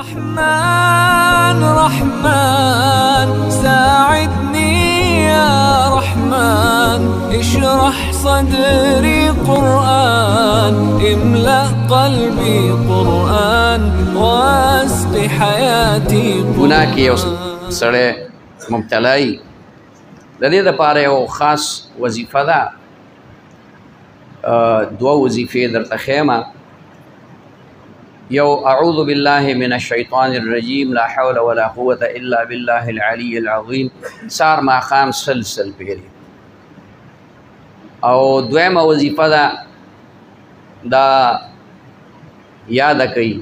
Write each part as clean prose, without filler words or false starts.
رحمن رحمن ساعدني يا رحمن اشرح صدري قرآن املأ قلبي قرآن واسق حياتي گناہ کی سڑے مبتلائی لدے دا پارے او خاص وظیفہ دا دو وظیفے در تخیمہ یو اعوذ باللہ من الشیطان الرجیم لا حول ولا قوة الا باللہ العلی العظیم سار ما خام سلسل پیری او دویمہ وظیفہ دا یاد کئی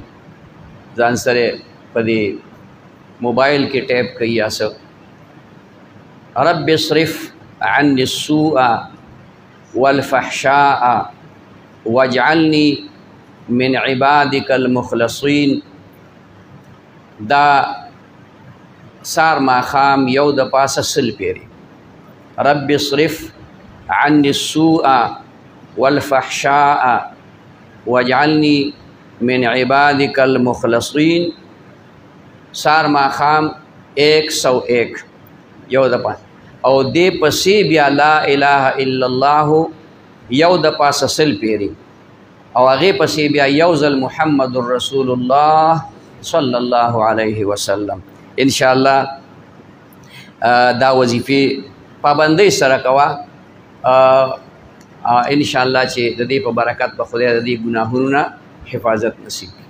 زان سرے پدی موبائل کے ٹیپ کئی آسو رب اصرف عنی السوء والفحشاء واجعلنی من عبادک المخلصین دا سار ما خام یو دا پاس سل پیری رب اصرف عنی السوء والفحشاء واجعلنی من عبادک المخلصین سار ما خام 101 یو دا پاس او دے پسی بیا لا الہ الا اللہ یو دا پاس سل پیری او آگے پسی بیا یوزل محمد الرسول اللہ صلی اللہ علیہ وسلم انشاءاللہ دا وظیفی پابندی سرکوا انشاءاللہ چی دا دی پا برکت با خدای دا دی گناہونا حفاظت نصیب